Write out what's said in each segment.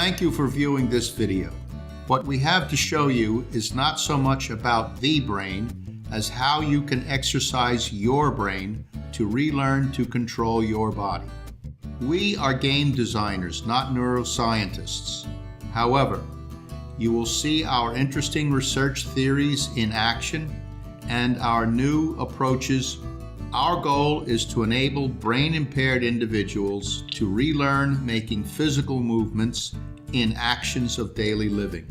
Thank you for viewing this video. What we have to show you is not so much about the brain as how you can exercise your brain to relearn to control your body. We are game designers, not neuroscientists. However, you will see our interesting research theories in action and our new approaches. Our goal is to enable brain-impaired individuals to relearn making physical movements in actions of daily living.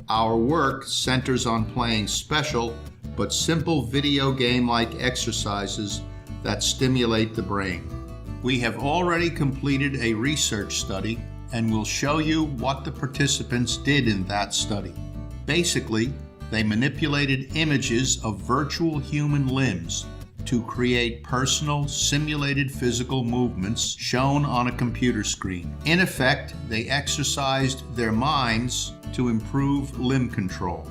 Our work centers on playing special but simple video game-like exercises that stimulate the brain. We have already completed a research study and will show you what the participants did in that study. Basically, they manipulated images of virtual human limbs to create personal, simulated physical movements shown on a computer screen. In effect, they exercised their minds to improve limb control.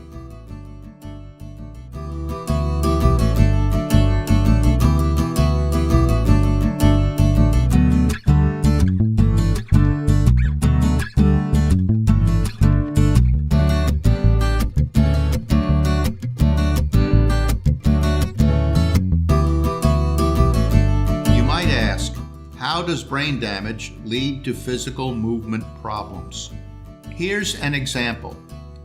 How does brain damage lead to physical movement problems? Here's an example.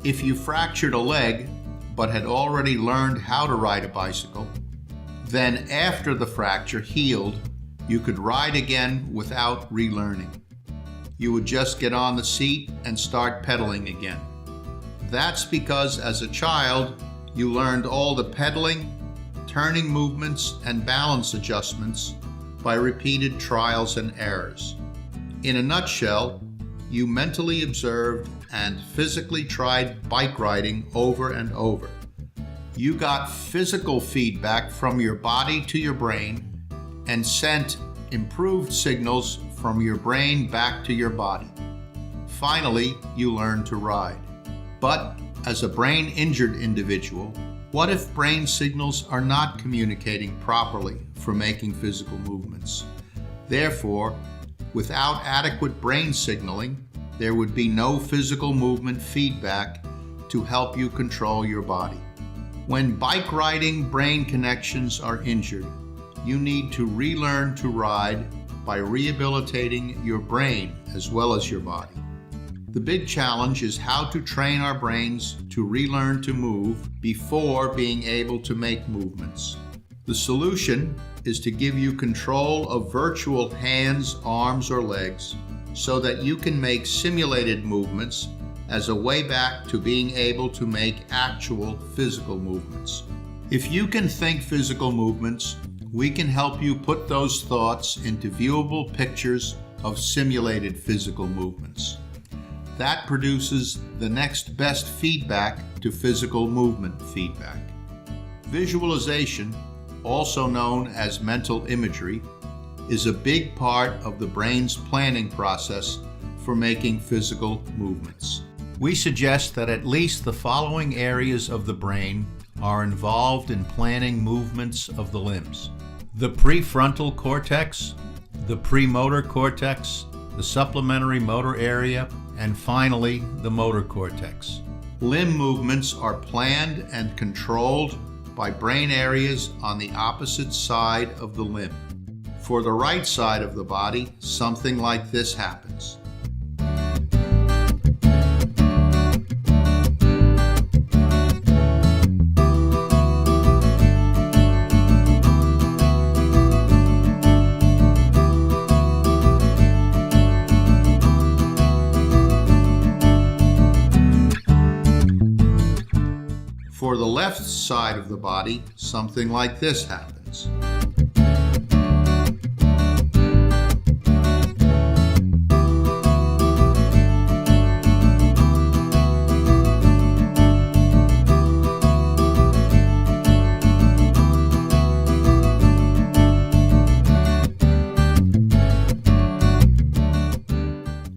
If you fractured a leg but had already learned how to ride a bicycle, then after the fracture healed, you could ride again without relearning. You would just get on the seat and start pedaling again. That's because as a child, you learned all the pedaling, turning movements, and balance adjustments by repeated trials and errors. In a nutshell, you mentally observed and physically tried bike riding over and over. You got physical feedback from your body to your brain and sent improved signals from your brain back to your body. Finally, you learned to ride. But as a brain-injured individual, what if brain signals are not communicating properly for making physical movements? Therefore, without adequate brain signaling, there would be no physical movement feedback to help you control your body. When bike riding brain connections are injured, you need to relearn to ride by rehabilitating your brain as well as your body. The big challenge is how to train our brains to relearn to move before being able to make movements. The solution is to give you control of virtual hands, arms, or legs so that you can make simulated movements as a way back to being able to make actual physical movements. If you can think physical movements, we can help you put those thoughts into viewable pictures of simulated physical movements. That produces the next best feedback to physical movement feedback. Visualization, also known as mental imagery, is a big part of the brain's planning process for making physical movements. We suggest that at least the following areas of the brain are involved in planning movements of the limbs: the prefrontal cortex, the premotor cortex, the supplementary motor area, and finally, the motor cortex. Limb movements are planned and controlled by brain areas on the opposite side of the limb. For the right side of the body, something like this happens. For the left side of the body, something like this happens.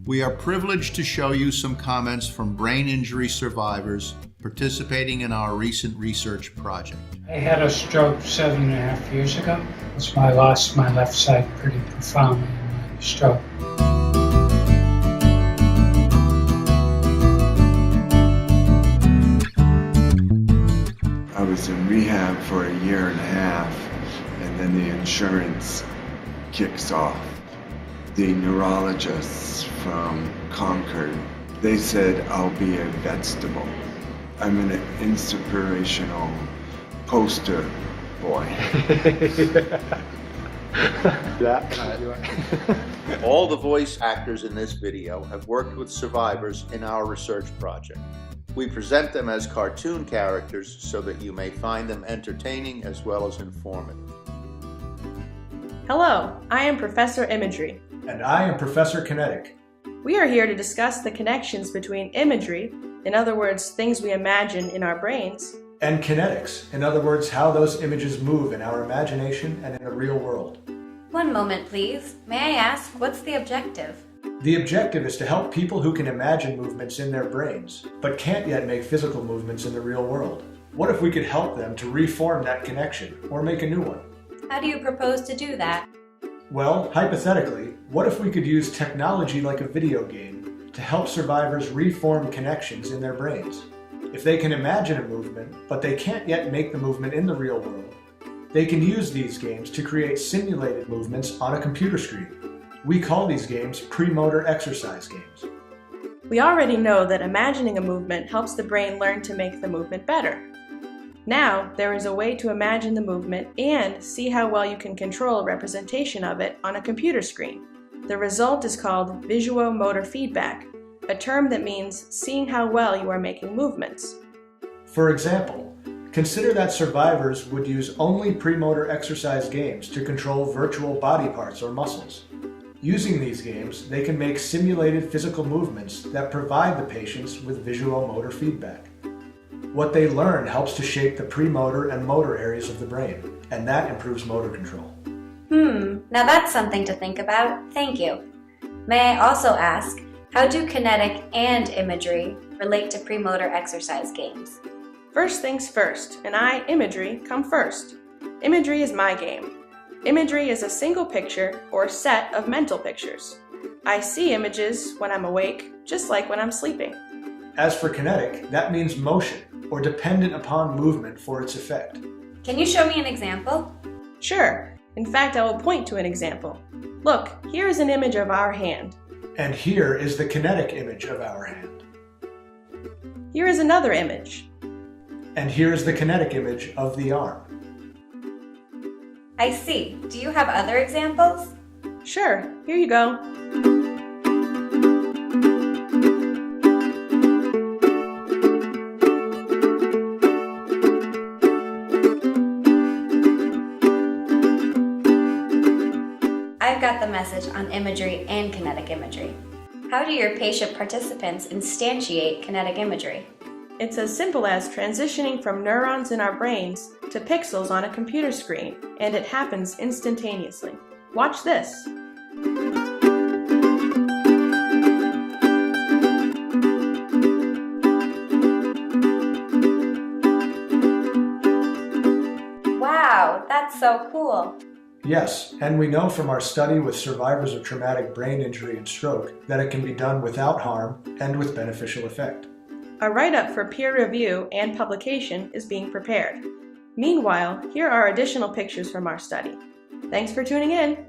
We are privileged to show you some comments from brain injury survivors participating in our recent research project. I had a stroke 7.5 years ago. That's why I lost my left side pretty profoundly in my stroke. was in rehab for a year and a half, and then the insurance kicks off. The neurologists from Concord, they said I'll be a vegetable. I'm an inspirational poster boy. All the voice actors in this video have worked with survivors in our research project. We present them as cartoon characters so that you may find them entertaining as well as informative. Hello, I am Professor Imagery. And I am Professor Kinetic. We are here to discuss the connections between imagery, in other words, things we imagine in our brains, And kinetics, in other words, how those images move in our imagination and in the real world. One moment, please. May I ask, what's the objective? The objective is to help people who can imagine movements in their brains, but can't yet make physical movements in the real world. What if we could help them to reform that connection, or make a new one? How do you propose to do that? Well, hypothetically, what if we could use technology like a video game to help survivors reform connections in their brains? If they can imagine a movement, but they can't yet make the movement in the real world, they can use these games to create simulated movements on a computer screen. We call these games pre-motor exercise games. we already know that imagining a movement helps the brain learn to make the movement better. Now, there is a way to imagine the movement and see how well you can control a representation of it on a computer screen. The result is called visuomotor feedback, a term that means seeing how well you are making movements. For example, consider that survivors would use only pre-motor exercise games to control virtual body parts or muscles. Using these games, they can make simulated physical movements that provide the patients with visuomotor feedback. What they learn helps to shape the premotor and motor areas of the brain, and that improves motor control. Now that's something to think about. Thank you. May I also ask, how do kinetic and imagery relate to premotor exercise games? First things first, and I, imagery, come first. Imagery is my game. Imagery is a single picture or set of mental pictures. I see images when I'm awake, just like when I'm sleeping. As for kinetic, that means motion, or dependent upon movement for its effect. Can you show me an example? Sure. In fact, I will point to an example. Look, here is an image of our hand. And here is the kinetic image of our hand. Here is another image. And here is the kinetic image of the arm. I see. Do you have other examples? Sure, here you go. I've got the message on imagery and kinetic imagery. How do your patient participants instantiate kinetic imagery? It's as simple as transitioning from neurons in our brains to pixels on a computer screen, and it happens instantaneously. Watch this. Wow, that's so cool. Yes, and we know from our study with survivors of traumatic brain injury and stroke that it can be done without harm and with beneficial effect. A write-up for peer review and publication is being prepared. Meanwhile, here are additional pictures from our study. Thanks for tuning in.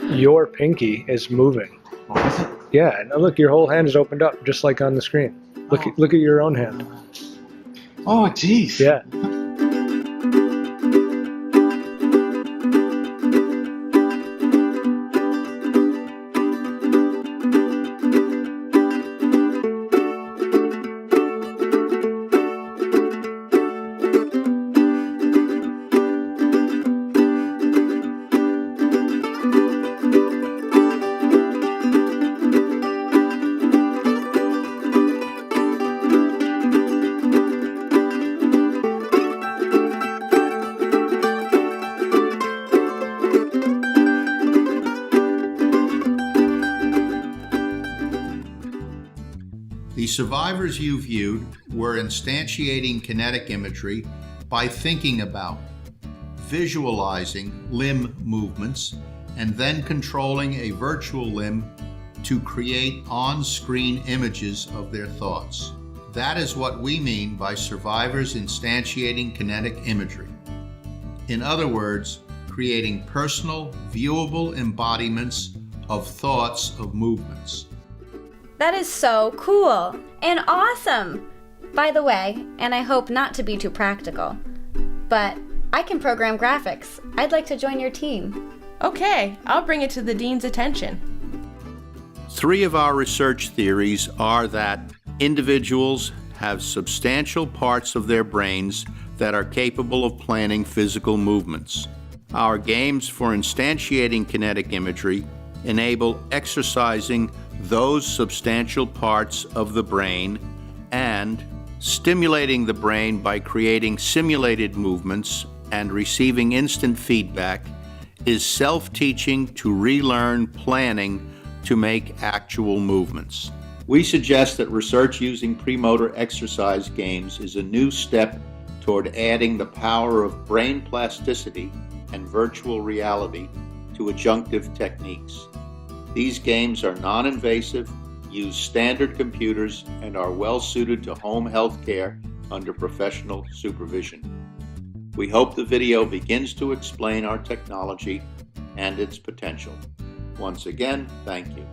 Your pinky is moving. Yeah, and look, your whole hand is opened up, just like on the screen. Look at your own hand. Oh, geez. Yeah. The survivors you viewed were instantiating kinetic imagery by thinking about, visualizing limb movements, and then controlling a virtual limb to create on-screen images of their thoughts. That is what we mean by survivors instantiating kinetic imagery. In other words, creating personal, viewable embodiments of thoughts of movements. That is so cool and awesome! By the way, and I hope not to be too practical, but I can program graphics. I'd like to join your team. Okay, I'll bring it to the dean's attention. 3 of our research theories are that individuals have substantial parts of their brains that are capable of planning physical movements. Our games for instantiating kinetic imagery enable exercising those substantial parts of the brain and stimulating the brain by creating simulated movements and receiving instant feedback is self-teaching to relearn planning to make actual movements. We suggest that research using premotor exercise games is a new step toward adding the power of brain plasticity and virtual reality to adjunctive techniques. These games are non-invasive, use standard computers, and are well suited to home health care under professional supervision. We hope the video begins to explain our technology and its potential. Once again, thank you.